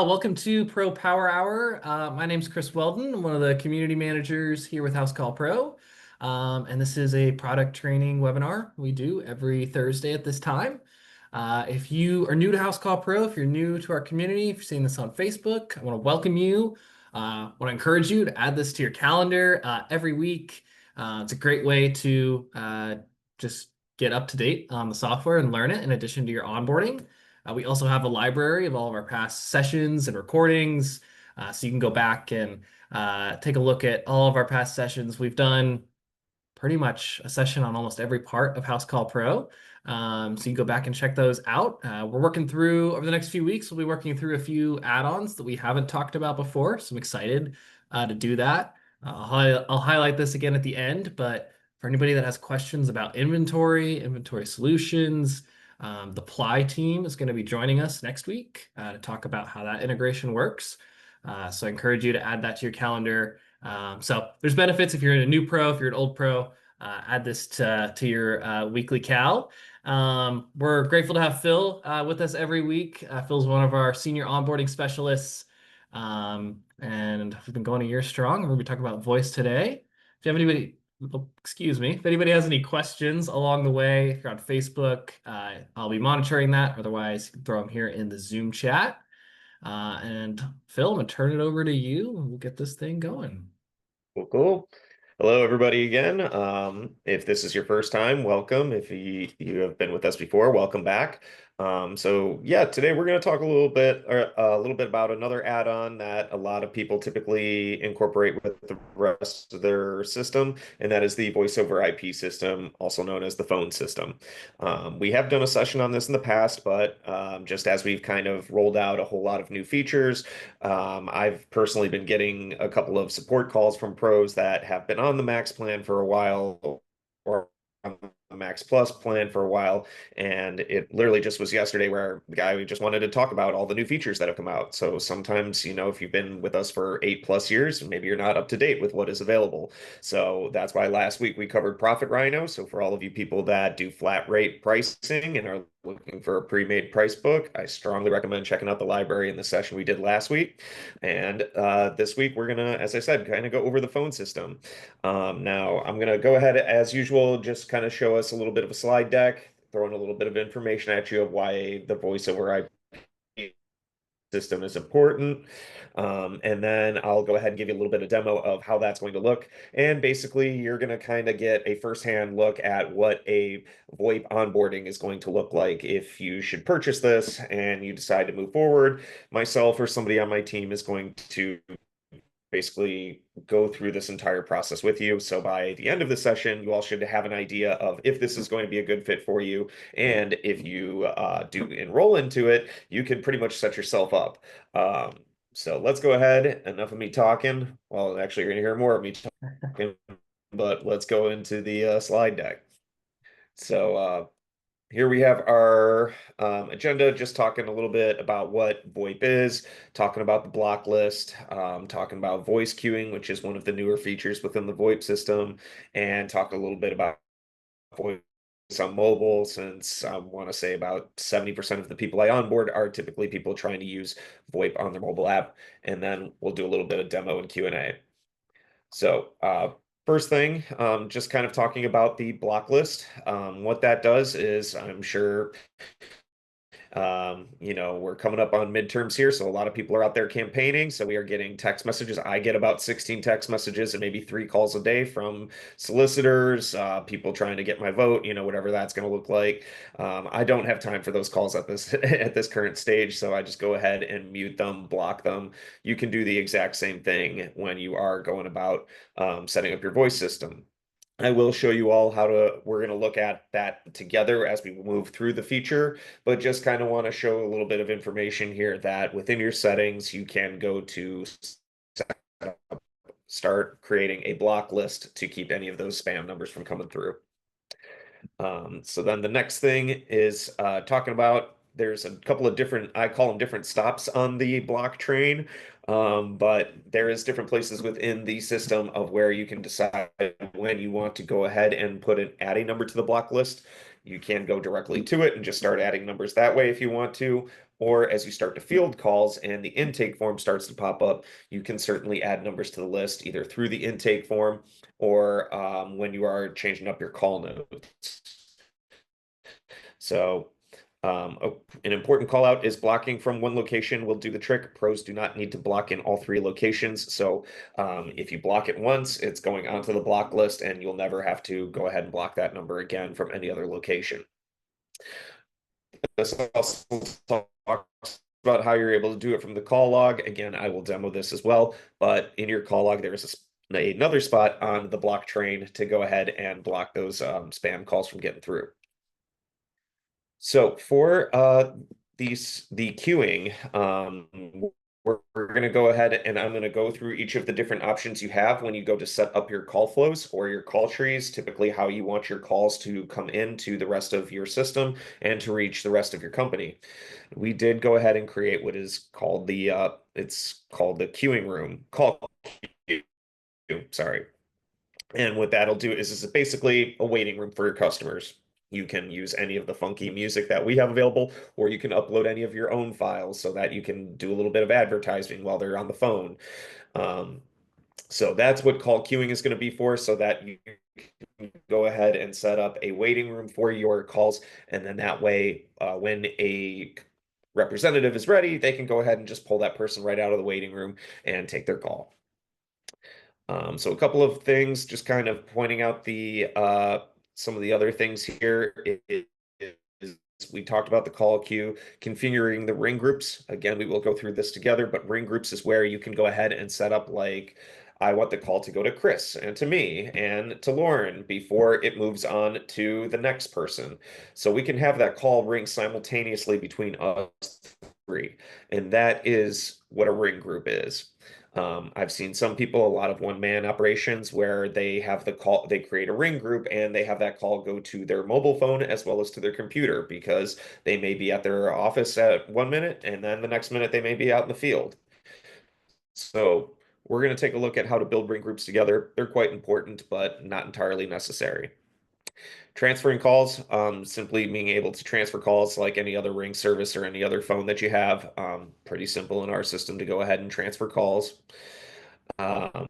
Welcome to Pro Power Hour. My name's Chris Weldon. I'm one of the community managers here with Housecall Pro. And this is a product training webinar we do every Thursday at this time. If you are new to Housecall Pro, if you're new to our community, if you're seeing this on Facebook, I want to welcome you. I want to encourage you to add this to your calendar every week. It's a great way to just get up to date on the software and learn it in addition to your onboarding. We also have a library of all of our past sessions and recordings, so you can go back and take a look at all of our past sessions. We've done pretty much a session on almost every part of Housecall Pro, so you can go back and check those out. We're working through, over the next few weeks, we'll be working through a few add-ons that we haven't talked about before, so I'm excited to do that. I'll highlight this again at the end, but for anybody that has questions about inventory solutions, the Ply team is going to be joining us next week to talk about how that integration works. So I encourage you to add that to your calendar. So there's benefits if you're a new pro, if you're an old pro, add this to your weekly cal. We're grateful to have Phil with us every week. Phil's one of our senior onboarding specialists. And we've been going a year strong. We're going to be talking about voice today. If you have anybody, excuse me, if anybody has any questions along the way, if you're on Facebook, I'll be monitoring that. Otherwise, you can throw them here in the Zoom chat. And Phil, I'm gonna turn it over to you and we'll get this thing going. Cool. Hello, everybody again. If this is your first time, welcome. If you have been with us before, welcome back. So yeah, today we're going to talk a little bit about another add-on that a lot of people typically incorporate with the rest of their system, and that is the voice over IP system, also known as the phone system. We have done a session on this in the past, but just as we've kind of rolled out a whole lot of new features, I've personally been getting a couple of support calls from pros that have been on the Max plan for a while or on the Max Plus plan for a while. And it literally just was yesterday where the guy just wanted to talk about all the new features that have come out. So sometimes, if you've been with us for 8+ years, maybe you're not up to date with what is available. So that's why last week we covered Profit Rhino. So for all of you people that do flat rate pricing and are looking for a pre-made price book, I strongly recommend checking out the library in the session we did last week. And this week we're gonna, as I said, kind of go over the phone system. Now I'm gonna go ahead as usual, just kind of show us a little bit of a slide deck, throwing a little bit of information at you of why the voice over IP system is important. And then I'll go ahead and give you a little bit of demo of how that's going to look. And basically, you're going to kind of get a firsthand look at what a VoIP onboarding is going to look like if you should purchase this and you decide to move forward. Myself or somebody on my team is going to basically go through this entire process with you. So by the end of the session, you all should have an idea of if this is going to be a good fit for you. And if you do enroll into it, you can pretty much set yourself up. So let's go ahead. Enough of me talking. Well, actually, you're going to hear more of me talking, but let's go into the slide deck. So here we have our agenda, just talking a little bit about what VoIP is, talking about the block list, talking about voice queuing, which is one of the newer features within the VoIP system, and talk a little bit about voice on mobile, since I want to say about 70% of the people I onboard are typically people trying to use VoIP on their mobile app. And then we'll do a little bit of demo and Q&A. So first thing, just kind of talking about the block list. What that does is, I'm sure we're coming up on midterms here, so a lot of people are out there campaigning. So we are getting text messages. I get about 16 text messages and maybe 3 calls a day from solicitors, people trying to get my vote, whatever that's going to look like. I don't have time for those calls at this at this current stage, so I just go ahead and mute them, block them. You can do the exact same thing when you are going about setting up your voice system. I will show you all we're going to look at that together as we move through the feature, but just kind of want to show a little bit of information here that within your settings, you can go to start creating a block list to keep any of those spam numbers from coming through. So then the next thing is talking about, there's a couple of different, I call them different stops on the block train. But there is different places within the system of where you can decide when you want to go ahead and put an adding number to the block list. You can go directly to it and just start adding numbers that way if you want to, or as you start to field calls and the intake form starts to pop up, you can certainly add numbers to the list either through the intake form or when you are changing up your call notes. So an important call out is blocking from one location will do the trick. Pros do not need to block in all three locations. So if you block it once, it's going onto the block list and you'll never have to go ahead and block that number again from any other location. This also talks about how you're able to do it from the call log. Again, I will demo this as well, but in your call log, there's another spot on the block train to go ahead and block those spam calls from getting through. So for the queuing, we're going to go ahead and I'm going to go through each of the different options you have when you go to set up your call flows or your call trees, typically how you want your calls to come into the rest of your system and to reach the rest of your company. We did go ahead and create what is called it's called the queuing room, call queue, sorry. And what that'll do is basically a waiting room for your customers. You can use any of the funky music that we have available, or you can upload any of your own files so that you can do a little bit of advertising while they're on the phone. Um, so that's what call queuing is going to be for, so that you can go ahead and set up a waiting room for your calls. And then that way, when a representative is ready, they can go ahead and just pull that person right out of the waiting room and take their call. So a couple of things, just kind of pointing out the some of the other things here is we talked about the call queue, configuring the ring groups. Again, we will go through this together, but ring groups is where you can go ahead and set up like, I want the call to go to Chris and to me and to Lauren before it moves on to the next person. So we can have that call ring simultaneously between us three. And that is what a ring group is. I've seen some people, a lot of one-man operations where they have the call, they create a ring group and they have that call go to their mobile phone as well as to their computer because they may be at their office at 1 minute and then the next minute they may be out in the field. So we're going to take a look at how to build ring groups together. They're quite important, but not entirely necessary. Transferring calls, simply being able to transfer calls like any other ring service or any other phone that you have. Pretty simple in our system to go ahead and transfer calls. Um,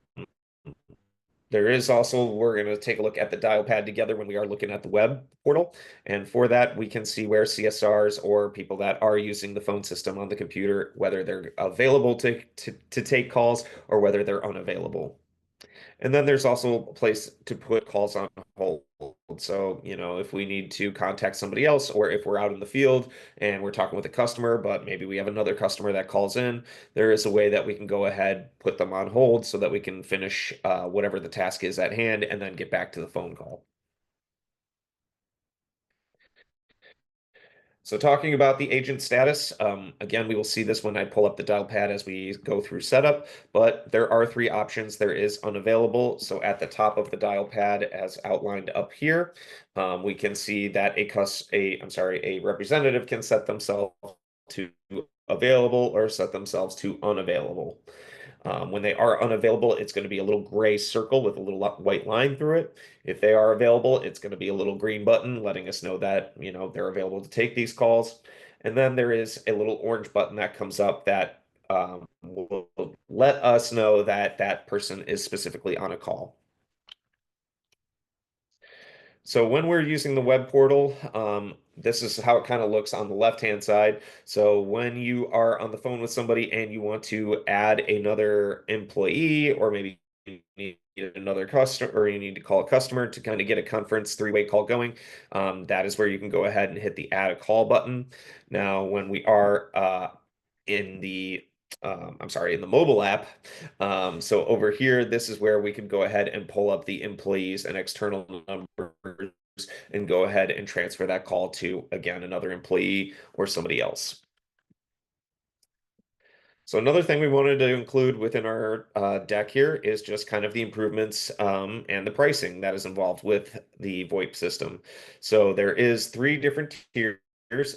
there is also, we're going to take a look at the dial pad together when we are looking at the web portal. And for that, we can see where CSRs or people that are using the phone system on the computer, whether they're available to take calls or whether they're unavailable. And then there's also a place to put calls on hold. So, if we need to contact somebody else, or if we're out in the field and we're talking with a customer, but maybe we have another customer that calls in, there is a way that we can go ahead, put them on hold so that we can finish whatever the task is at hand and then get back to the phone call. So talking about the agent status, again, we will see this when I pull up the dial pad as we go through setup, but there are three options. There is unavailable. So at the top of the dial pad, as outlined up here, we can see that a representative can set themselves to available or set themselves to unavailable. When they are unavailable, it's going to be a little gray circle with a little white line through it. If they are available, it's going to be a little green button letting us know that, they're available to take these calls. And then there is a little orange button that comes up that will let us know that that person is specifically on a call. So when we're using the web portal, this is how it kind of looks on the left-hand side. So when you are on the phone with somebody and you want to add another employee, or maybe you need another customer, or you need to call a customer to kind of get a conference three-way call going, that is where you can go ahead and hit the add a call button. Now, when we are in the in the mobile app. So over here, this is where we can go ahead and pull up the employees and external numbers and go ahead and transfer that call to, again, another employee or somebody else. So another thing we wanted to include within our deck here is just kind of the improvements and the pricing that is involved with the VoIP system. So there is three different tiers.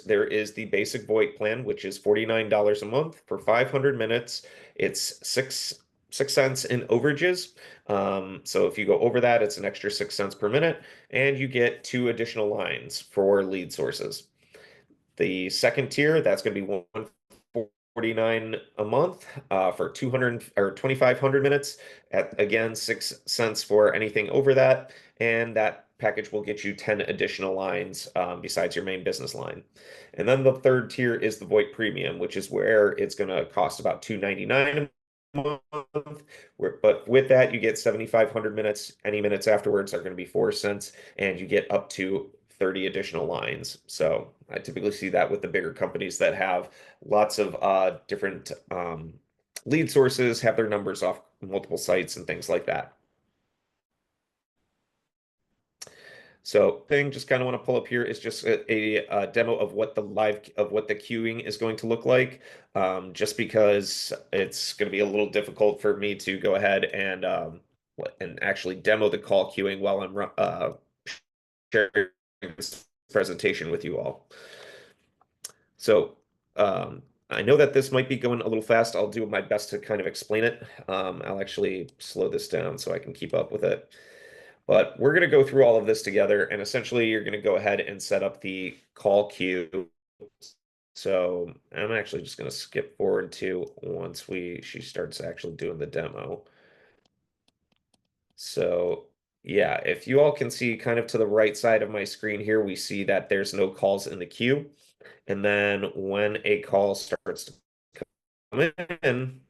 There is the basic VoIP plan, which is $49 a month for 500 minutes. It's six cents in overages. So if you go over that, it's an extra 6 cents per minute, and you get 2 additional lines for lead sources. The second tier, that's going to be 149 a month for 200 or 2,500 minutes at again 6 cents for anything over that, and that package will get you 10 additional lines besides your main business line. And then the third tier is the VoIP Premium, which is where it's going to cost about 299 a month. But with that, you get 7,500 minutes. Any minutes afterwards are going to be 4 cents, and you get up to 30 additional lines. So I typically see that with the bigger companies that have lots of different lead sources, have their numbers off multiple sites and things like that. So thing just kind of want to pull up here is just a demo of what the queuing is going to look like. Just because it's going to be a little difficult for me to go ahead and actually demo the call queuing while I'm sharing this presentation with you all. So I know that this might be going a little fast. I'll do my best to kind of explain it. I'll actually slow this down so I can keep up with it. But we're going to go through all of this together, and essentially you're going to go ahead and set up the call queue. So I'm actually just going to skip forward to once she starts actually doing the demo. So yeah, if you all can see kind of to the right side of my screen here, we see that there's no calls in the queue. And then when a call starts to come in,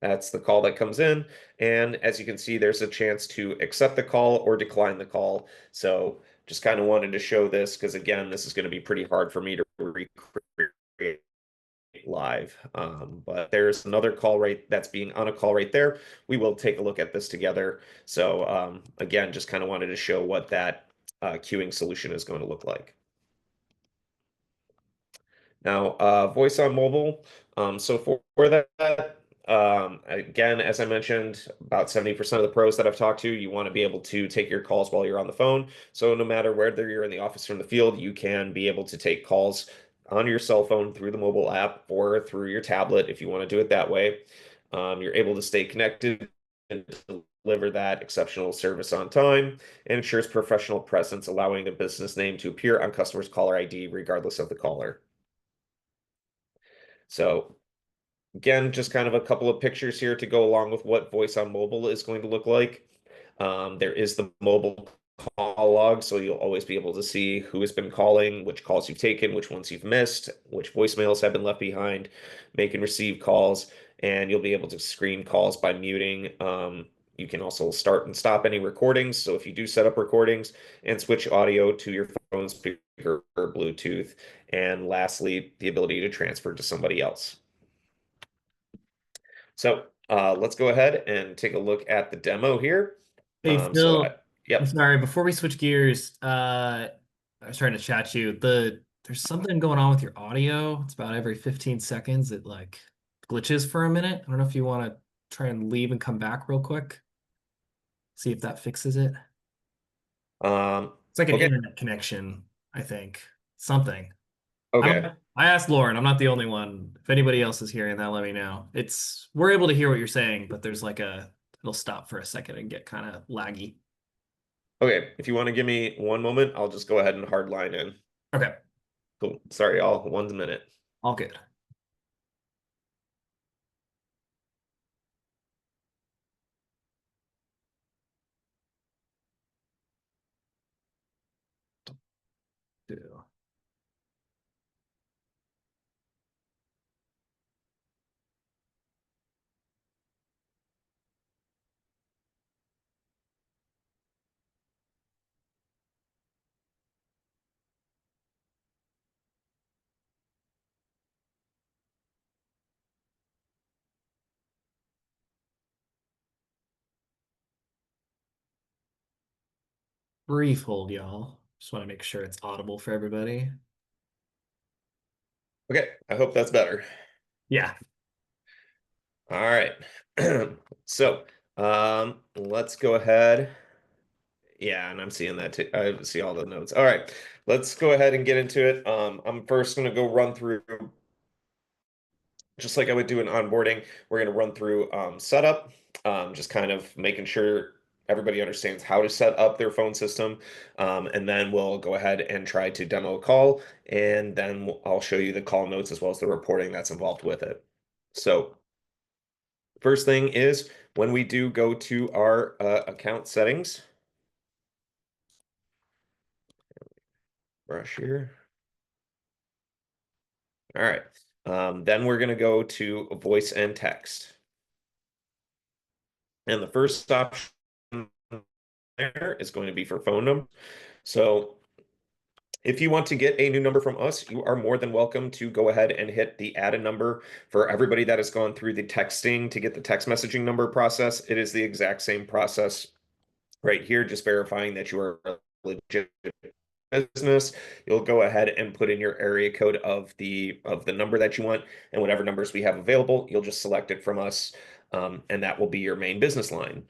that's the call that comes in. And as you can see, there's a chance to accept the call or decline the call. So just kind of wanted to show this because, again, this is going to be pretty hard for me to recreate live. But there's another call that's being on a call right there. We will take a look at this together. So again, just kind of wanted to show what that queuing solution is going to look like. Now, voice on mobile. So for that, again, as I mentioned, about 70% of the pros that I've talked to, you want to be able to take your calls while you're on the phone. So no matter whether you're in the office or in the field, you can be able to take calls on your cell phone through the mobile app or through your tablet if you want to do it that way. You're able to stay connected and deliver that exceptional service on time and ensures professional presence, allowing the business name to appear on customers' caller ID regardless of the caller. So again, just kind of a couple of pictures here to go along with what voice on mobile is going to look like. There is the mobile call log, so you'll always be able to see who has been calling, which calls you've taken, which ones you've missed, which voicemails have been left behind, make and receive calls, and you'll be able to screen calls by muting. You can also start and stop any recordings. So if you do set up recordings and switch audio to your phone speaker or Bluetooth. And lastly, the ability to transfer to somebody else. So let's go ahead and take a look at the demo here. Hey Phil, I'm Yep. sorry, before we switch gears, I was trying to chat you. There's something going on with your audio. It's about every 15 seconds it like glitches for a minute. I don't know if you want to try and leave and come back real quick. See if that fixes it. It's like an Okay. internet connection, I think. Something. Okay. I asked Lauren, I'm not the only one. If anybody else is hearing that, let me know. We're able to hear what you're saying, but there's like it'll stop for a second and get kind of laggy. Okay. If you want to give me one moment, I'll just go ahead and hard line in. Okay, Cool. Sorry, all. 1 minute. all good. Do. Brief hold, y'all. Just want to make sure it's audible for everybody. Okay. I hope that's better. Yeah. All right. So let's go ahead. Yeah, and I'm seeing that too. I see all the notes. All right. Let's go ahead and get into it. I'm first going to go run through just like I would do an onboarding. We're going to run through setup, just kind of making sure everybody understands how to set up their phone system. And then we'll go ahead and try to demo a call, and then I'll show you the call notes as well as the reporting that's involved with it. So first thing is when we do go to our account settings, brush here. All right. Then we're going to go to voice and text. And the first option there is going to be for phone number. So if you want to get a new number from us, you are more than welcome to go ahead and hit the add a number. For everybody that has gone through the texting to get the text messaging number process, it is the exact same process right here, just verifying that you are a legit business. You'll go ahead and put in your area code of the number that you want, and whatever numbers we have available, you'll just select it from us, and that will be your main business line.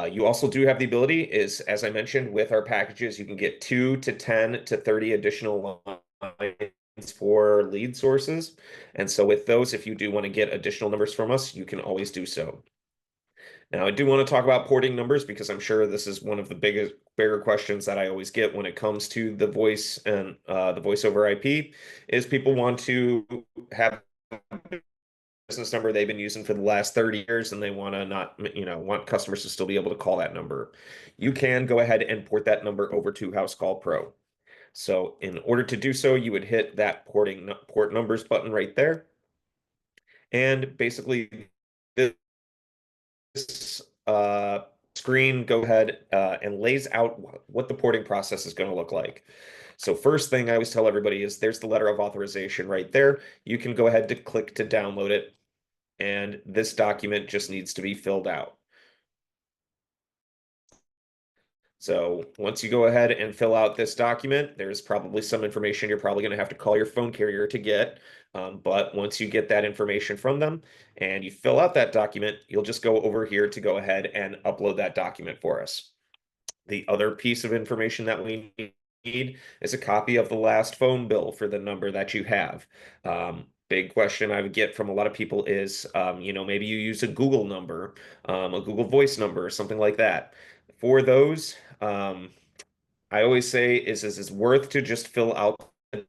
You also do have the ability, is as I mentioned, with our packages, you can get 2 to 10 to 30 additional lines for lead sources. And so with those, if you do want to get additional numbers from us, you can always do so. Now, I do want to talk about porting numbers because I'm sure this is one of the bigger questions that I always get when it comes to the voice and the voice over IP, is people want to have business number they've been using for the last 30 years and they want to not, want customers to still be able to call that number. You can go ahead and port that number over to Housecall Pro. So in order to do so, you would hit that port numbers button right there. And basically this screen go ahead and lays out what the porting process is going to look like. So first thing I always tell everybody is there's the letter of authorization right there. You can go ahead to click to download it, and this document just needs to be filled out. So once you go ahead and fill out this document, there's probably some information you're probably going to have to call your phone carrier to get. But once you get that information from them and you fill out that document, you'll just go over here to go ahead and upload that document for us. The other piece of information that we need is a copy of the last phone bill for the number that you have. Big question I would get from a lot of people is, maybe you use a Google number, a Google Voice number, or something like that. For those, I always say is worth to just fill out the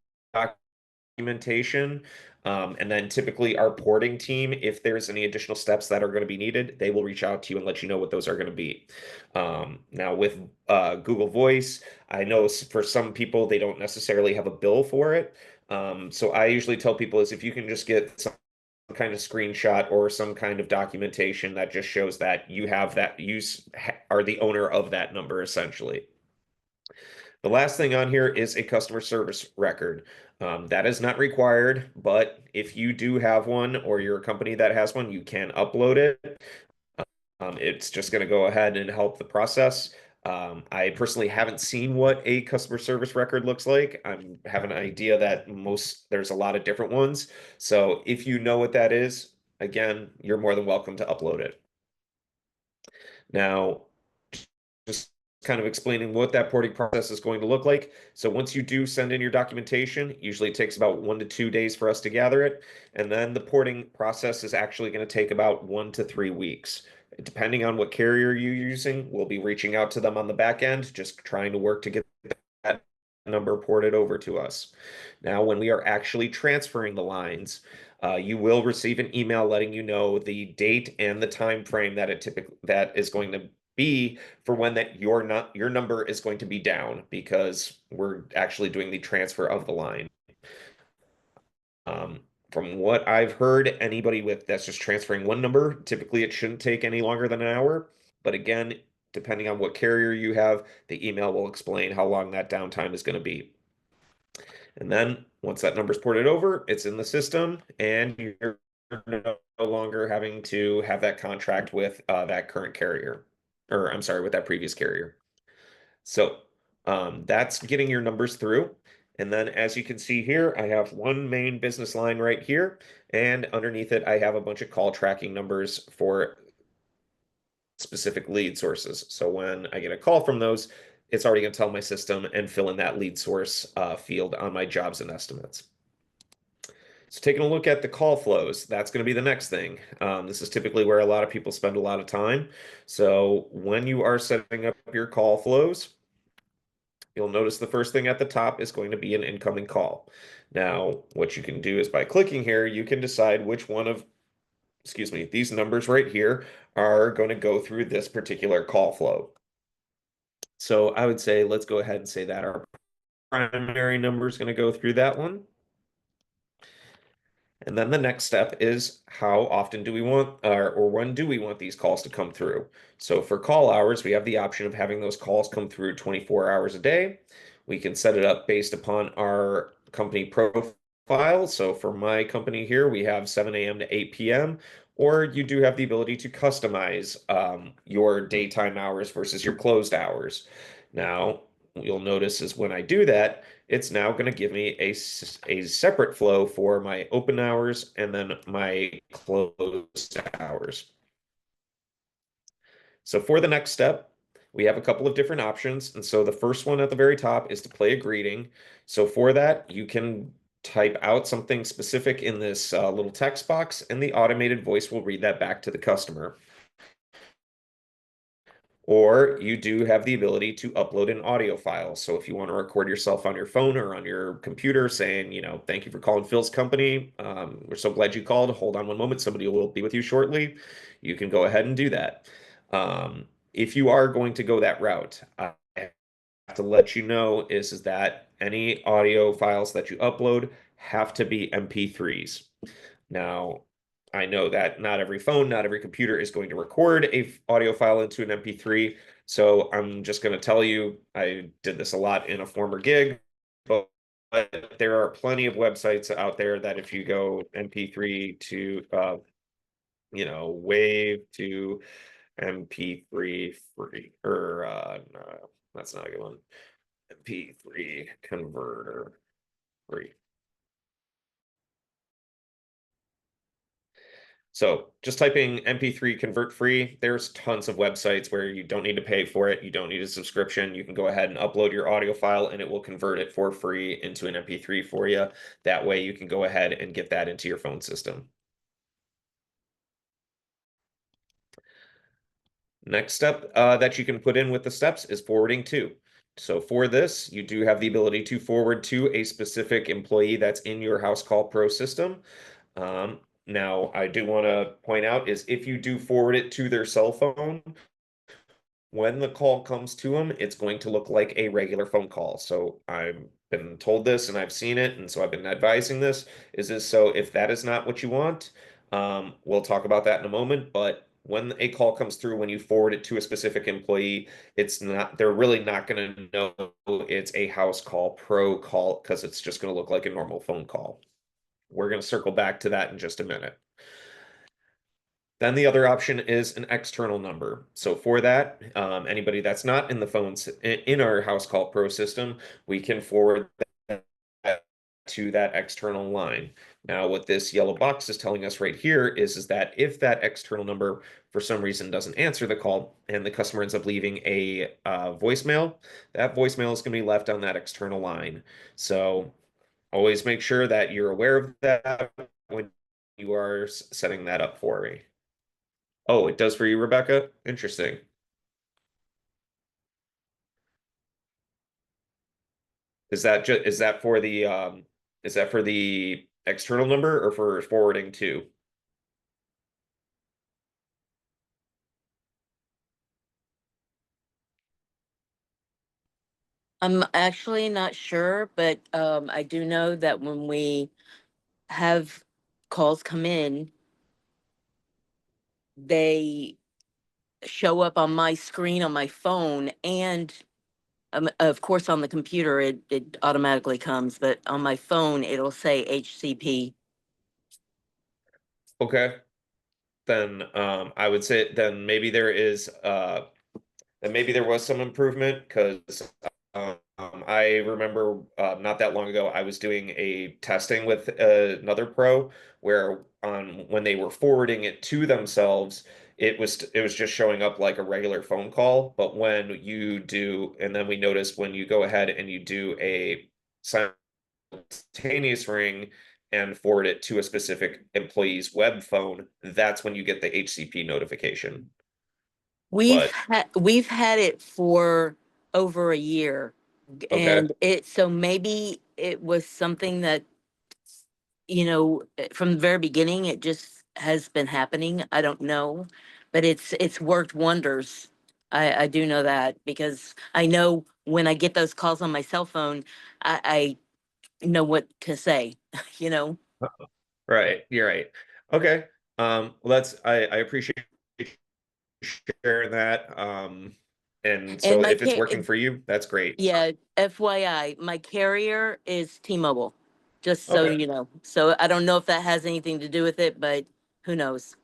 documentation. And then typically our porting team, if there's any additional steps that are going to be needed, they will reach out to you and let you know what those are going to be. Now with Google Voice, I know for some people, they don't necessarily have a bill for it. So I usually tell people is if you can just get some kind of screenshot or some kind of documentation that just shows that you have that are the owner of that number essentially. The last thing on here is a customer service record. That is not required, but if you do have one or you're a company that has one, you can upload it. It's just going to go ahead and help the process. I personally haven't seen what a customer service record looks like. I have an idea that there's a lot of different ones. So if you know what that is, again, you're more than welcome to upload it. Now, just kind of explaining what that porting process is going to look like. So once you do send in your documentation, usually it takes about 1 to 2 days for us to gather it. And then the porting process is actually going to take about 1 to 3 weeks. Depending on what carrier you're using, we'll be reaching out to them on the back end, just trying to work to get that number ported over to us. Now, when we are actually transferring the lines, you will receive an email letting you know the date and the time frame that that is going to be for when your number is going to be down, because we're actually doing the transfer of the line. From what I've heard, anybody that's just transferring one number, typically it shouldn't take any longer than an hour. But again, depending on what carrier you have, the email will explain how long that downtime is going to be. And then once that number's ported over, it's in the system, and you're no longer having to have that contract with that current carrier, or I'm sorry, with that previous carrier. So that's getting your numbers through. And then as you can see here, I have one main business line right here, and underneath it, I have a bunch of call tracking numbers for specific lead sources. So when I get a call from those, it's already going to tell my system and fill in that lead source field on my jobs and estimates. So taking a look at the call flows, that's going to be the next thing. This is typically where a lot of people spend a lot of time. So when you are setting up your call flows, you'll notice the first thing at the top is going to be an incoming call. Now, what you can do is by clicking here, you can decide which one of, excuse me, these numbers right here are going to go through this particular call flow. So I would say, let's go ahead and say that our primary number is going to go through that one. And then the next step is how often do we want, or when do we want these calls to come through? So for call hours, we have the option of having those calls come through 24 hours a day. We can set it up based upon our company profile. So for my company here, we have 7 a.m. to 8 p.m. Or you do have the ability to customize your daytime hours versus your closed hours. Now, you'll notice is when I do that, it's now going to give me a separate flow for my open hours and then my closed hours. So for the next step, we have a couple of different options. And so the first one at the very top is to play a greeting. So for that, you can type out something specific in this little text box, and the automated voice will read that back to the customer. Or you do have the ability to upload an audio file. So if you want to record yourself on your phone or on your computer saying, thank you for calling Phil's company. We're so glad you called. Hold on one moment. Somebody will be with you shortly. You can go ahead and do that. If you are going to go that route, I have to let you know is that any audio files that you upload have to be MP3s. Now, I know that not every phone, not every computer is going to record a audio file into an MP3. So I'm just going to tell you, I did this a lot in a former gig, but there are plenty of websites out there that if you go MP3 to, wave to MP3 free, or no, that's not a good one. MP3 converter free. So just typing MP3 convert free, there's tons of websites where you don't need to pay for it. You don't need a subscription. You can go ahead and upload your audio file and it will convert it for free into an MP3 for you. That way you can go ahead and get that into your phone system. Next step that you can put in with the steps is forwarding to. So for this, you do have the ability to forward to a specific employee that's in your Housecall Pro system. Now, I do want to point out is if you do forward it to their cell phone, when the call comes to them, it's going to look like a regular phone call. So I've been told this and I've seen it, and so I've been advising this. So if that is not what you want, we'll talk about that in a moment. But when a call comes through, when you forward it to a specific employee, they're really not going to know it's a Housecall Pro call because it's just going to look like a normal phone call. We're going to circle back to that in just a minute. Then the other option is an external number. So for that, anybody that's not in the phones in our Housecall Pro system, we can forward that to that external line. Now, what this yellow box is telling us right here is that if that external number for some reason doesn't answer the call and the customer ends up leaving a voicemail, that voicemail is going to be left on that external line. So always make sure that you're aware of that when you are setting that up for me. Oh, it does for you, Rebecca? Interesting. Is that for the external number or for forwarding too? I'm actually not sure, but I do know that when we have calls come in, they show up on my screen on my phone and of course on the computer it automatically comes, but on my phone it'll say HCP. Okay. Then I would say then maybe there is then maybe there was some improvement because I remember not that long ago I was doing a testing with another pro where on when they were forwarding it to themselves, it was just showing up like a regular phone call. But when you do, and then we noticed when you go ahead and you do a simultaneous ring and forward it to a specific employee's web phone, that's when you get the HCP notification. We've But we've had it for over a year, okay, and so maybe it was something that, from the very beginning, it just has been happening. I don't know, but it's worked wonders. I do know that, because I know when I get those calls on my cell phone, I know what to say, you know. right, you're right. Okay, well, I appreciate you sharing that. And And so if it's working for you, that's great. yeah, FYI, my carrier is T-Mobile, just so Okay, you know. So I don't know if that has anything to do with it, but who knows?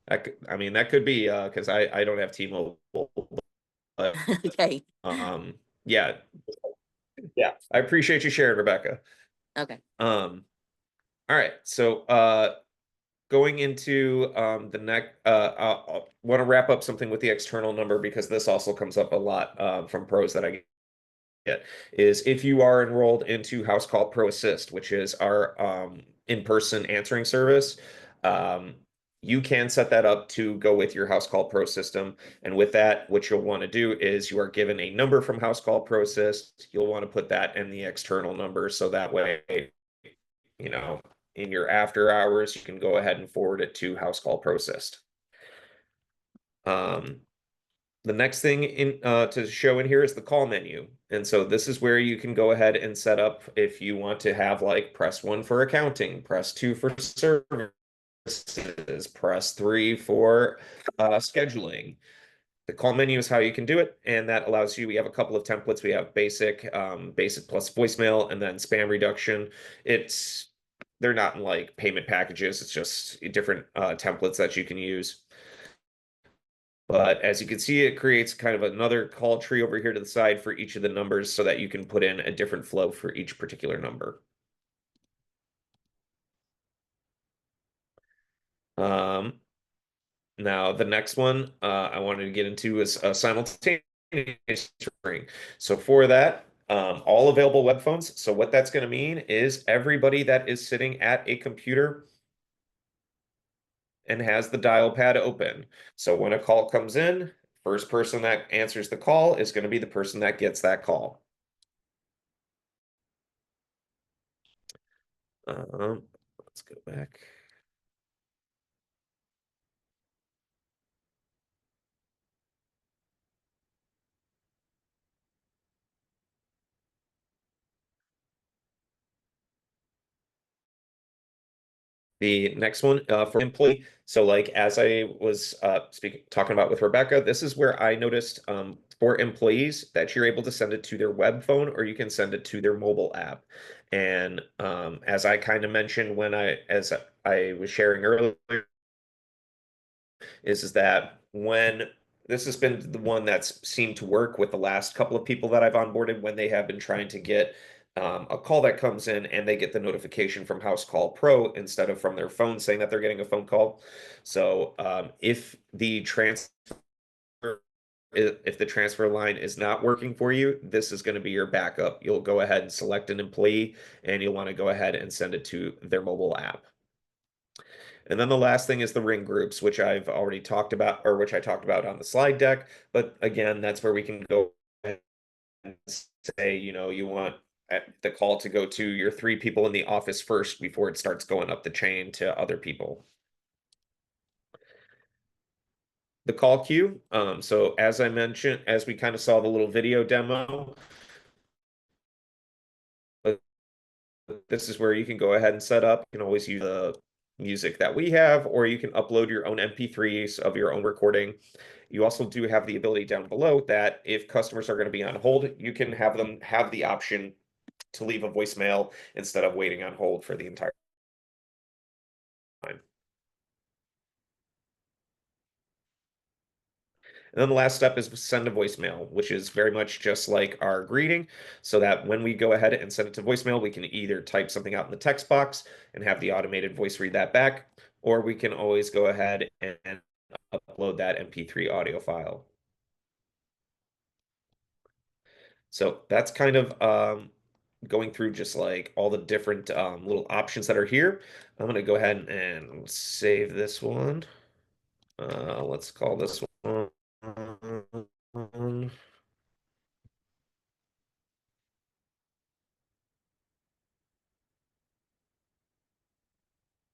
I mean, that could be because I don't have T-Mobile, but Okay. um, yeah, yeah, I appreciate you sharing, Rebecca. Okay. All right, so going into the next, I want to wrap up something with the external number because this also comes up a lot from pros that I get, is if you are enrolled into Housecall Pro Assist, which is our in-person answering service, um, you can set that up to go with your Housecall Pro system. And with that, what you'll want to do is you are given a number from Housecall Pro Assist. You'll want to put that in the external number so that way, you know, in your after hours, you can go ahead and forward it to Housecall Pro Assist. Um, the next thing to show in here is the call menu. And so this is where you can go ahead and set up if you want to have like press 1 for accounting, press 2 for services, press 3 for scheduling. The call menu is how you can do it, and that allows you, we have a couple of templates. We have basic plus voicemail, and then spam reduction. They're not in like payment packages. It's just different templates that you can use. But as you can see, it creates kind of another call tree over here to the side for each of the numbers so that you can put in a different flow for each particular number. Now, the next one I wanted to get into is simultaneous ring. So for that, all available web phones. So what that's going to mean is everybody that is sitting at a computer and has the dial pad open. So when a call comes in, first person that answers the call is going to be the person that gets that call. Let's go back. The next one for employee. So like as I was talking about with Rebecca, this is where I noticed for employees that you're able to send it to their web phone or you can send it to their mobile app. And as I kind of mentioned as I was sharing earlier, is that when this has been the one that's seemed to work with the last couple of people that I've onboarded when they have been trying to get a call that comes in and they get the notification from Housecall Pro instead of from their phone saying that they're getting a phone call. So if the transfer line is not working for you, this is going to be your backup. You'll go ahead and select an employee and you'll want to go ahead and send it to their mobile app. And then the last thing is the ring groups, which I've already talked about, or which I talked about on the slide deck. But again, that's where we can go and say, you want the call to go to your 3 people in the office first before it starts going up the chain to other people. The call queue. So as I mentioned, as we kind of saw the little video demo, this is where you can go ahead and set up. You can always use the music that we have, or you can upload your own MP3s of your own recording. You also do have the ability down below that if customers are going to be on hold, you can have them have the option to leave a voicemail instead of waiting on hold for the entire time. And then the last step is send a voicemail, which is very much just like our greeting, so that when we go ahead and send it to voicemail, we can either type something out in the text box and have the automated voice read that back, or we can always go ahead and upload that MP3 audio file. So that's kind of going through just like all the different little options that are here, I'm going to go ahead and save this one. Let's call this one.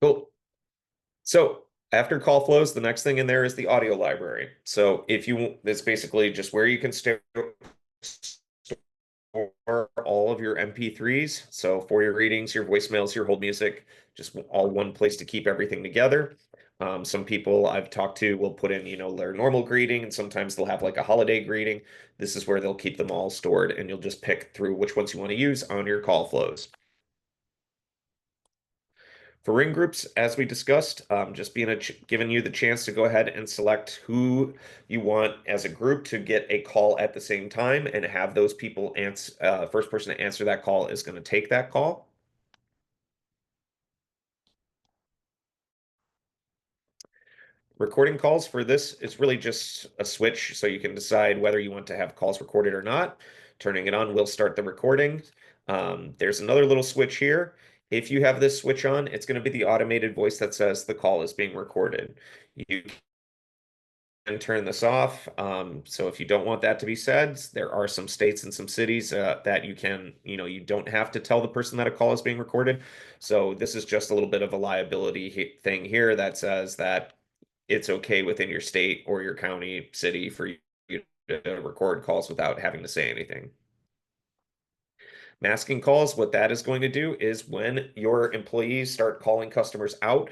Cool. So after call flows, the next thing in there is the audio library. So if you, it's basically just where you can store all of your MP3s. So for your readings, your voicemails, your hold music, just all one place to keep everything together. Some people I've talked to will put in, their normal greeting, and sometimes they'll have like a holiday greeting. This is where they'll keep them all stored, and you'll just pick through which ones you want to use on your call flows. For ring groups, as we discussed, just giving you the chance to go ahead and select who you want as a group to get a call at the same time and have those people answer. First person to answer that call is going to take that call. Recording calls for this is really just a switch, so you can decide whether you want to have calls recorded or not. Turning it on will start the recording. There's another little switch here. If you have this switch on, it's going to be the automated voice that says the call is being recorded. You can turn this off. So if you don't want that to be said, there are some states and some cities that you can, you don't have to tell the person that a call is being recorded. So this is just a little bit of a liability thing here that says that it's okay within your state or your county, city for you to record calls without having to say anything. Masking calls, what that is going to do is when your employees start calling customers out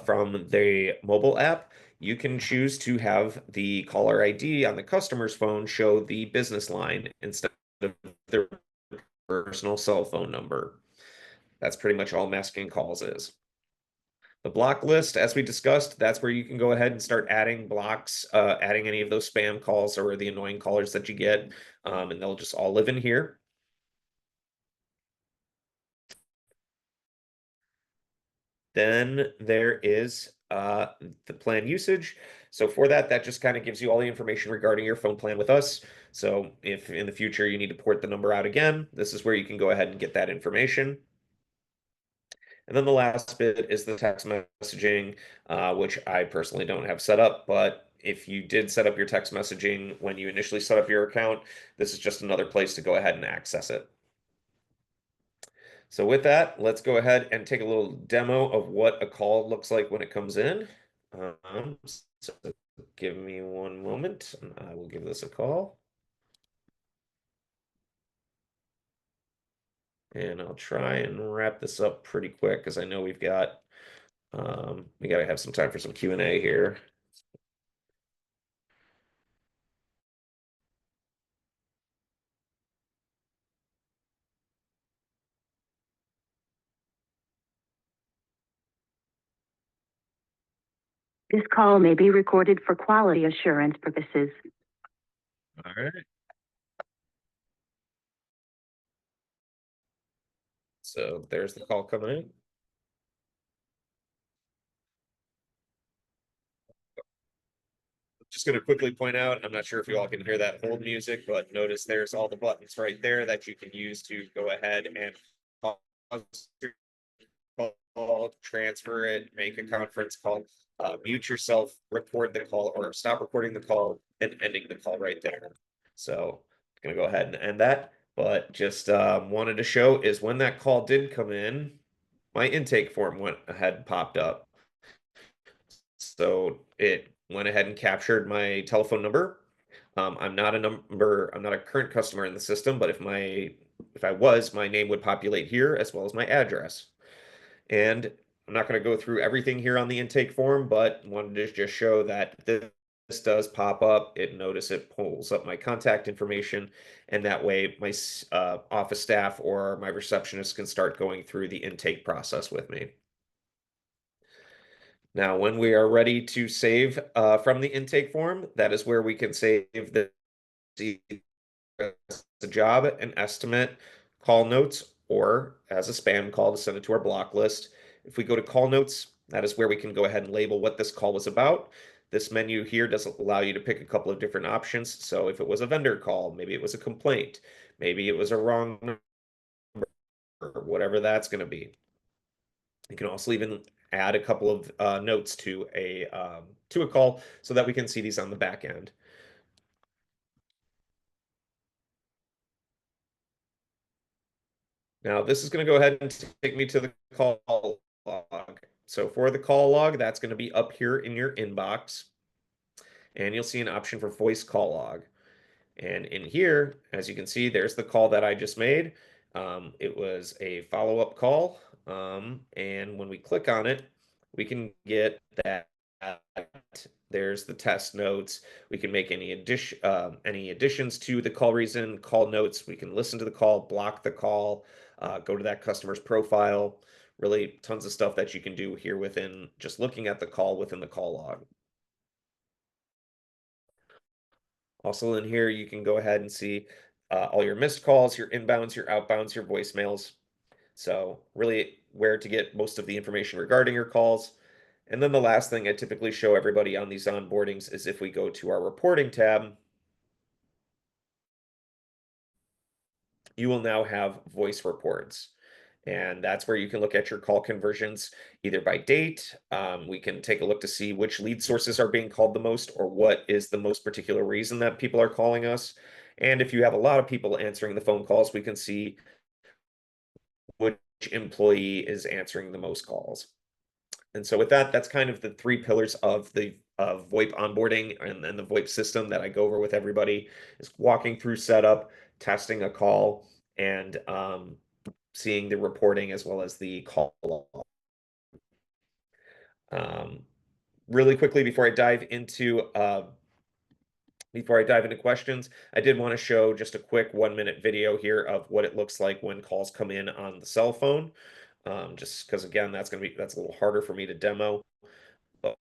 from the mobile app, you can choose to have the caller ID on the customer's phone show the business line instead of their personal cell phone number. That's pretty much all masking calls is. The block list, as we discussed, that's where you can go ahead and start adding blocks, adding any of those spam calls or the annoying callers that you get, and they'll just all live in here. Then there is the plan usage. So for that, that just kind of gives you all the information regarding your phone plan with us. So if in the future you need to port the number out again, this is where you can go ahead and get that information. And then the last bit is the text messaging, which I personally don't have set up, but if you did set up your text messaging when you initially set up your account, this is just another place to go ahead and access it. So with that, let's go ahead and take a little demo of what a call looks like when it comes in. So give me one moment, and I will give this a call. And I'll try and wrap this up pretty quick because I know we gotta have some time for some Q&A here. This call may be recorded for quality assurance purposes. All right. So there's the call coming in. Just going to quickly point out, I'm not sure if you all can hear that hold music, but notice there's all the buttons right there that you can use to go ahead and pause your call, transfer it, make a conference call, mute yourself, record the call, or stop recording the call and ending the call right there. So I'm going to go ahead and end that, but just wanted to show is when that call did come in, my intake form went ahead and popped up. So it went ahead and captured my telephone number. I'm not a current customer in the system, but if I was, my name would populate here as well as my address. And I'm not going to go through everything here on the intake form, but wanted to just show that this does pop up. It pulls up my contact information, and that way my office staff or my receptionist can start going through the intake process with me. Now, when we are ready to save from the intake form, that is where we can save the job, an estimate, call notes, or as a spam call to send it to our block list. If we go to call notes, that is where we can go ahead and label what this call was about. This menu here doesn't allow you to pick a couple of different options. So if it was a vendor call, maybe it was a complaint, maybe it was a wrong or whatever that's going to be. You can also even add a couple of notes to a call so that we can see these on the back end. Now this is going to go ahead and take me to the call log. So for the call log, that's going to be up here in your inbox, and you'll see an option for voice call log. And in here, as you can see, there's the call that I just made. It was a follow-up call. And when we click on it, we can get that. There's the test notes. We can make any additions to the call reason, call notes. We can listen to the call, block the call, go to that customer's profile. Really tons of stuff that you can do here within just looking at the call within the call log. Also in here, you can go ahead and see all your missed calls, your inbounds, your outbounds, your voicemails. So really where to get most of the information regarding your calls. And then the last thing I typically show everybody on these onboardings is if we go to our reporting tab, you will now have voice reports. And that's where you can look at your call conversions either by date. We can take a look to see which lead sources are being called the most or what is the most particular reason that people are calling us. And if you have a lot of people answering the phone calls, we can see which employee is answering the most calls. And so with that, that's kind of the three pillars of the VoIP onboarding and the VoIP system that I go over with everybody is walking through setup, testing a call, and seeing the reporting as well as the call log. Really quickly before I dive into questions, I did want to show just a quick 1-minute video here of what it looks like when calls come in on the cell phone. Just because again, that's a little harder for me to demo. But,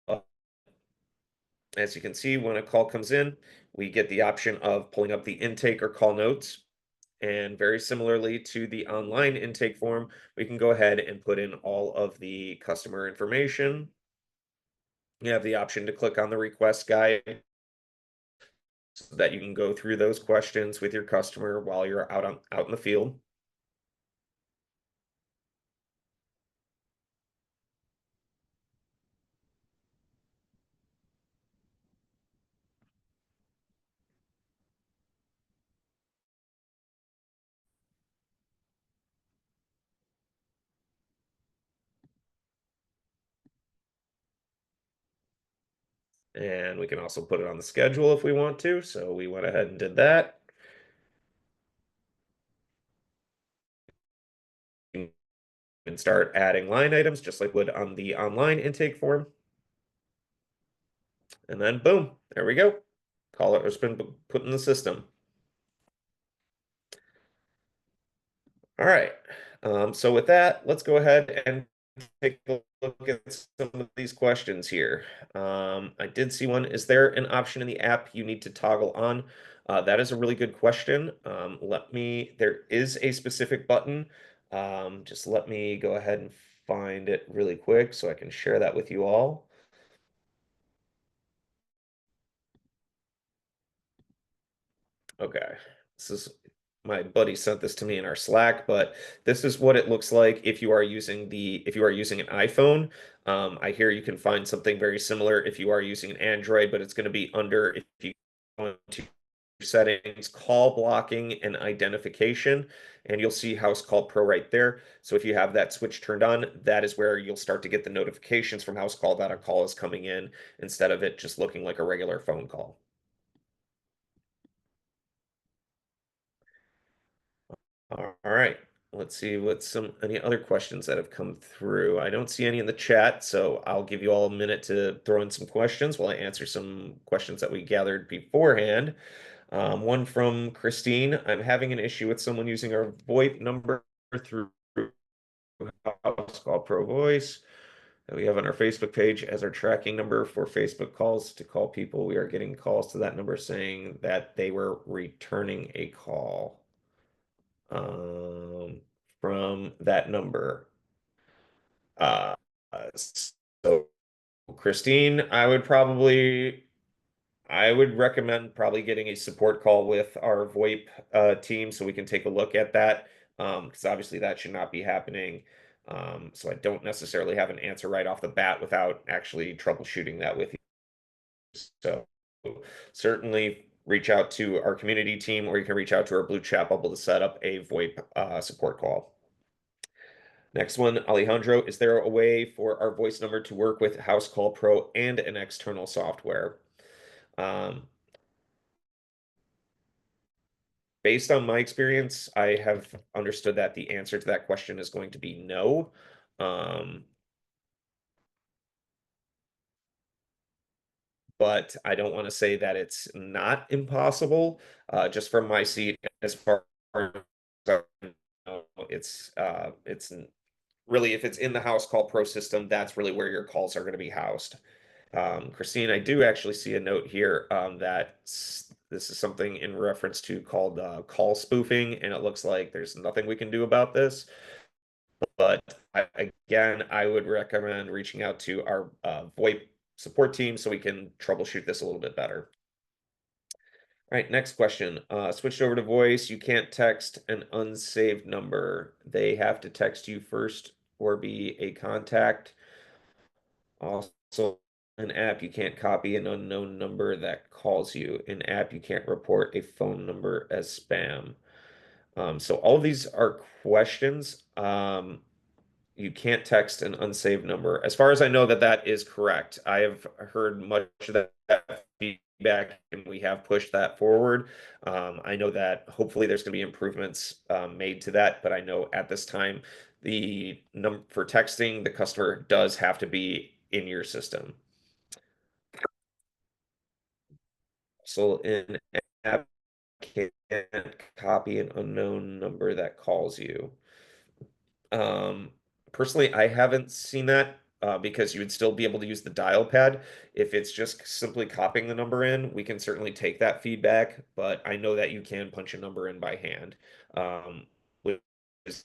as you can see, when a call comes in, we get the option of pulling up the intake or call notes. And very similarly to the online intake form, we can go ahead and put in all of the customer information. You have the option to click on the request guide so that you can go through those questions with your customer while you're out in the field. And we can also put it on the schedule if we want to. So we went ahead and did that. And start adding line items just like would on the online intake form. And then boom, there we go. Caller has been put in the system. All right. So with that, let's go ahead and take a look at some of these questions here. I did see one. Is there an option in the app you need to toggle on? That is a really good question. There is a specific button. Just let me go ahead and find it really quick so I can share that with you all. Okay, this is my buddy sent this to me in our Slack, but this is what it looks like if you are using an iPhone. I hear you can find something very similar if you are using an Android, but it's going to be under, if you go into settings, call blocking and identification, and you'll see Housecall Pro right there. So if you have that switch turned on, that is where you'll start to get the notifications from Housecall that a call is coming in instead of it just looking like a regular phone call. All right, let's see any other questions that have come through. I don't see any in the chat, so I'll give you all a minute to throw in some questions while I answer some questions that we gathered beforehand. One from Christine. I'm having an issue with someone using our VoIP number through Housecall Pro Voice that we have on our Facebook page as our tracking number for Facebook calls to call people. We are getting calls to that number saying that they were returning a call from that number. So Christine, I would recommend probably getting a support call with our VoIP team so we can take a look at that. because obviously that should not be happening. So I don't necessarily have an answer right off the bat without actually troubleshooting that with you. So certainly reach out to our community team, or you can reach out to our blue chat bubble to set up a VoIP support call. Next one, Alejandro, is there a way for our voice number to work with Housecall Pro and an external software? Based on my experience, I have understood that the answer to that question is going to be no. But I don't want to say that it's not impossible. Just from my seat, as far as I know, it's really, if it's in the Housecall Pro system, that's really where your calls are going to be housed. Christine, I do actually see a note here that this is something in reference to called call spoofing, and it looks like there's nothing we can do about this. But again, I would recommend reaching out to our VoIP support team so we can troubleshoot this a little bit better. All right, next question. Switched over to voice. You can't text an unsaved number. They have to text you first or be a contact. Also, an app, you can't copy an unknown number that calls you. An app, you can't report a phone number as spam. So all of these are questions. You can't text an unsaved number. As far as I know, that is correct. I have heard much of that feedback, and we have pushed that forward. I know that hopefully there's going to be improvements made to that, but I know at this time, the number for texting, the customer does have to be in your system. So in app, can't copy an unknown number that calls you. Um, Personally, I haven't seen that because you would still be able to use the dial pad. If it's just simply copying the number in, we can certainly take that feedback, but I know that you can punch a number in by hand, which is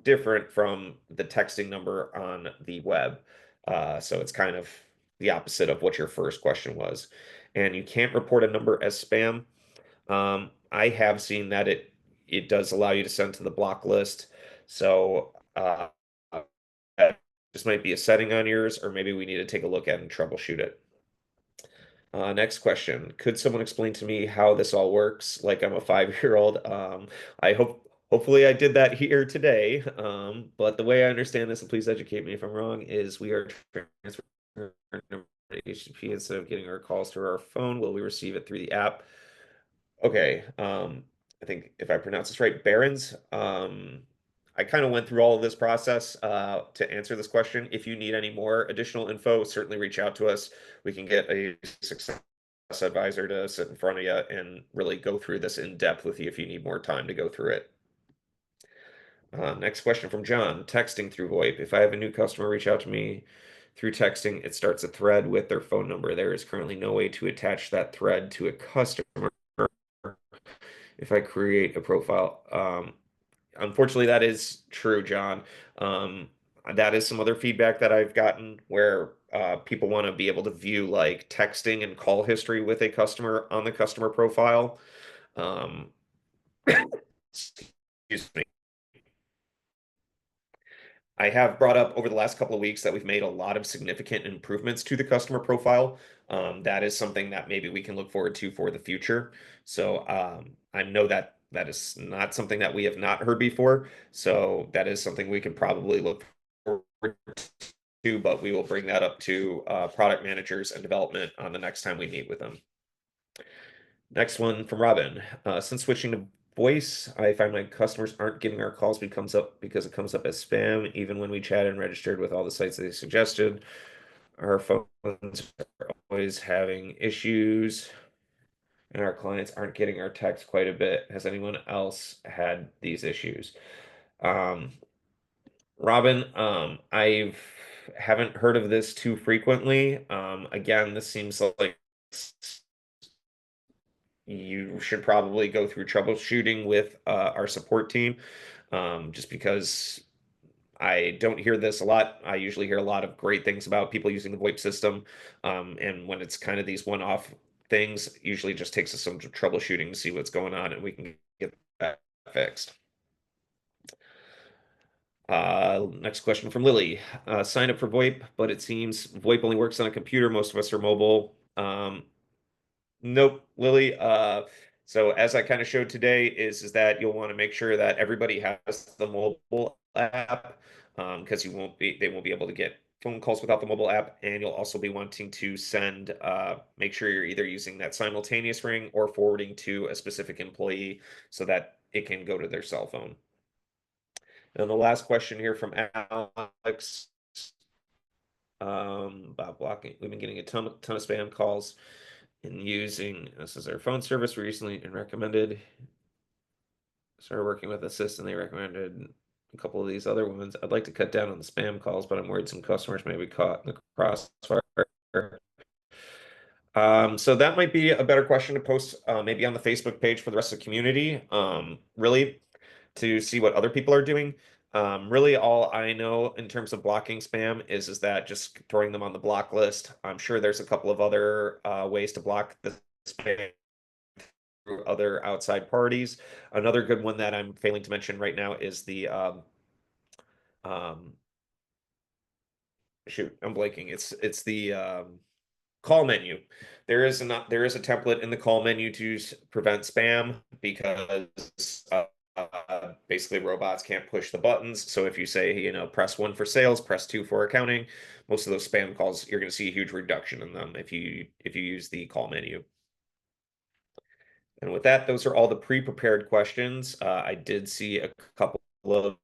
different from the texting number on the web. So it's kind of the opposite of what your first question was. And you can't report a number as spam. I have seen that it does allow you to send to the block list. So this might be a setting on yours, or maybe we need to take a look at and troubleshoot it. Next question. Could someone explain to me how this all works? Like I'm a 5-year-old. Hopefully I did that here today. But the way I understand this, and please educate me if I'm wrong, is we are transferring to HCP instead of getting our calls through our phone. Will we receive it through the app? Okay. I think if I pronounce this right, Barron's. I kind of went through all of this process to answer this question. If you need any more additional info, certainly reach out to us. We can get a success advisor to sit in front of you and really go through this in depth with you if you need more time to go through it. Next question from John. Texting through VoIP. If I have a new customer reach out to me through texting, it starts a thread with their phone number. There is currently no way to attach that thread to a customer if I create a profile. Unfortunately, that is true, John. That is some other feedback that I've gotten where people want to be able to view like texting and call history with a customer on the customer profile. Excuse me. I have brought up over the last couple of weeks that we've made a lot of significant improvements to the customer profile. That is something that maybe we can look forward to for the future. So I know that that is not something that we have not heard before. So that is something we can probably look forward to, but we will bring that up to product managers and development on the next time we meet with them. Next one from Robin. Since switching to voice, I find my customers aren't getting our calls because it comes up as spam, even when we chat and registered with all the sites they suggested. Our phones are always having issues, and our clients aren't getting our text quite a bit. Has anyone else had these issues? Robin, I haven't heard of this too frequently. Again, this seems like you should probably go through troubleshooting with our support team, just because I don't hear this a lot. I usually hear a lot of great things about people using the VoIP system. And when it's kind of these one-off things, usually just takes us some troubleshooting to see what's going on and we can get that fixed. Next question from Lily. Signed up for VoIP, but it seems VoIP only works on a computer. Most of us are mobile. Nope, Lily. So as I kind of showed today, is that you'll want to make sure that everybody has the mobile app, because they won't be able to get phone calls without the mobile app, and you'll also be wanting to send, make sure you're either using that simultaneous ring or forwarding to a specific employee so that it can go to their cell phone. And the last question here from Alex. About blocking, we've been getting a ton of spam calls and using this is our phone service we recently recommended. Started working with Assist and they recommended a couple of these other ones. I'd like to cut down on the spam calls, but I'm worried some customers may be caught in the crossfire. So that might be a better question to post maybe on the Facebook page for the rest of the community, really to see what other people are doing. Really all I know in terms of blocking spam is that just throwing them on the block list. I'm sure there's a couple of other ways to block the spam through other outside parties. Another good one that I'm failing to mention right now is the shoot, I'm blanking. It's the call menu. There is a template in the call menu to prevent spam because basically robots can't push the buttons. So if you say, press 1 for sales, press 2 for accounting, most of those spam calls, you're going to see a huge reduction in them if you use the call menu. And with that, those are all the pre-prepared questions. I did see a couple of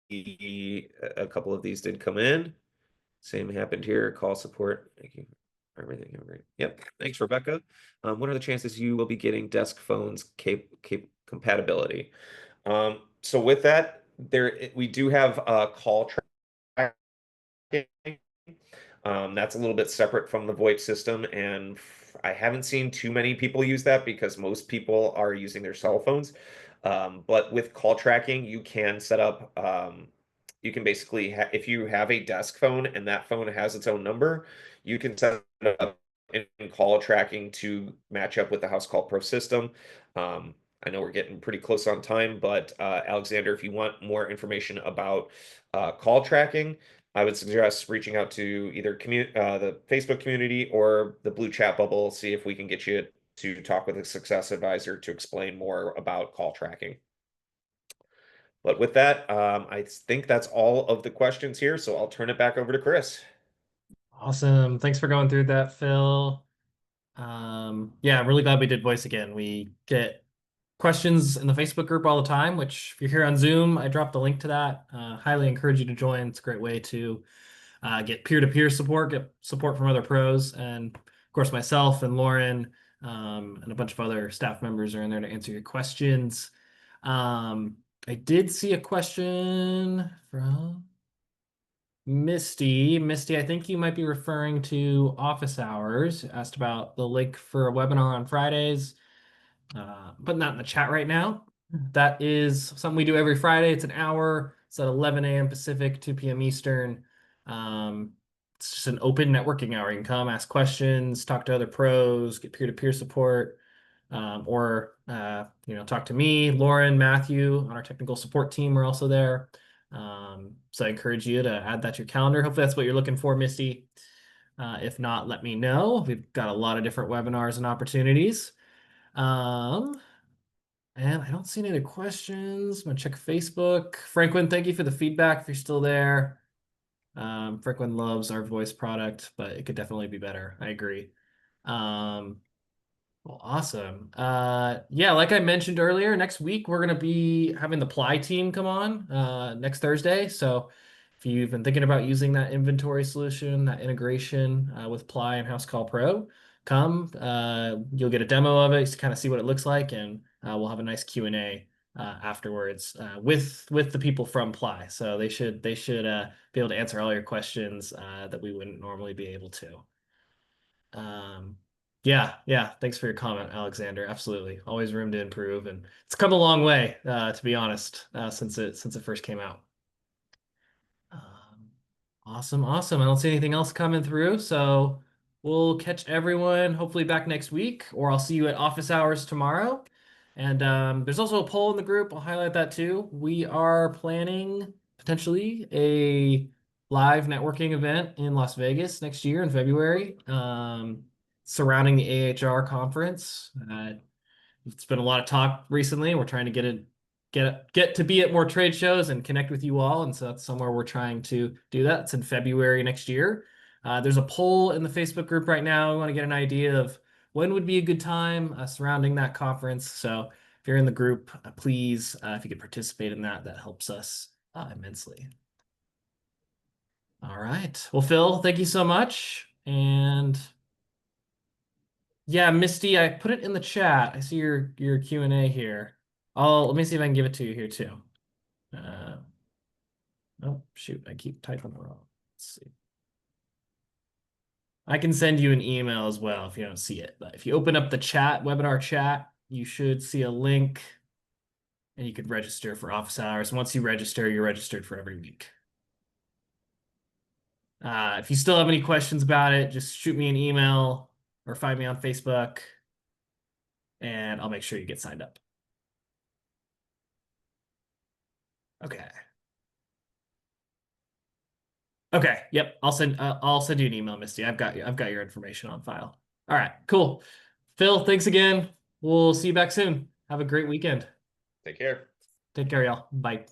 these did come in. Same happened here. Call support. Thank you for everything. Great. Yep. Thanks, Rebecca. What are the chances you will be getting desk phones compatibility? So with that, we do have call tracking. That's a little bit separate from the VoIP system, and I haven't seen too many people use that because most people are using their cell phones. But with call tracking, you can set up, you can basically, if you have a desk phone and that phone has its own number, you can set it up in call tracking to match up with the Housecall Pro system. I know we're getting pretty close on time, but Alexander, if you want more information about call tracking, I would suggest reaching out to either the Facebook community or the Blue Chat bubble, see if we can get you to talk with a success advisor to explain more about call tracking. But with that, I think that's all of the questions here, so I'll turn it back over to Chris. Awesome. Thanks for going through that, Phil. Yeah, I'm really glad we did voice again. We get questions in the Facebook group all the time, which if you're here on Zoom, I dropped the link to that. Highly encourage you to join. It's a great way to get peer-to-peer support, get support from other pros. And of course, myself and Lauren and a bunch of other staff members are in there to answer your questions. I did see a question from Misty. Misty, I think you might be referring to office hours. Asked about the link for a webinar on Fridays, but not in the chat right now. That is something we do every Friday. It's an hour. It's at 11 a.m. Pacific, 2 p.m. Eastern. It's just an open networking hour. You can come, ask questions, talk to other pros, get peer-to-peer support, or talk to me, Lauren, Matthew on our technical support team. We're also there. So I encourage you to add that to your calendar. Hopefully that's what you're looking for, Misty. If not, let me know. We've got a lot of different webinars and opportunities. And I don't see any other questions. I'm gonna check Facebook. Franklin, thank you for the feedback if you're still there. Franklin loves our voice product, but it could definitely be better. I agree. Well, awesome. Yeah, like I mentioned earlier, next week we're going to be having the Ply team come on next Thursday. So if you've been thinking about using that inventory solution, that integration with Ply and Housecall Pro, come. You'll get a demo of it to kind of see what it looks like, and we'll have a nice Q&A afterwards with the people from Ply. So they should be able to answer all your questions that we wouldn't normally be able to. Yeah. Thanks for your comment, Alexander. Absolutely. Always room to improve. And it's come a long way, to be honest, since it first came out. Awesome. I don't see anything else coming through. So we'll catch everyone hopefully back next week, or I'll see you at office hours tomorrow. And there's also a poll in the group. I'll highlight that too. We are planning potentially a live networking event in Las Vegas next year in February, surrounding the AHR conference. It's been a lot of talk recently. We're trying to get to be at more trade shows and connect with you all, and so that's somewhere we're trying to do that. It's in February next year. There's a poll in the Facebook group right now. We want to get an idea of when would be a good time surrounding that conference. So if you're in the group, please, if you could participate in that, that helps us immensely. All right. Well, Phil, thank you so much. And yeah, Misty, I put it in the chat. I see your Q&A here. Let me see if I can give it to you here too. Oh, shoot, I keep typing wrong. Let's see. I can send you an email as well if you don't see it. But if you open up the chat, webinar chat, you should see a link and you could register for office hours. Once you register, you're registered for every week. If you still have any questions about it, just shoot me an email or find me on Facebook and I'll make sure you get signed up. Okay. Okay. Yep. I'll send you an email, Misty. I've got your information on file. All right. Cool. Phil, thanks again. We'll see you back soon. Have a great weekend. Take care. Take care, y'all. Bye.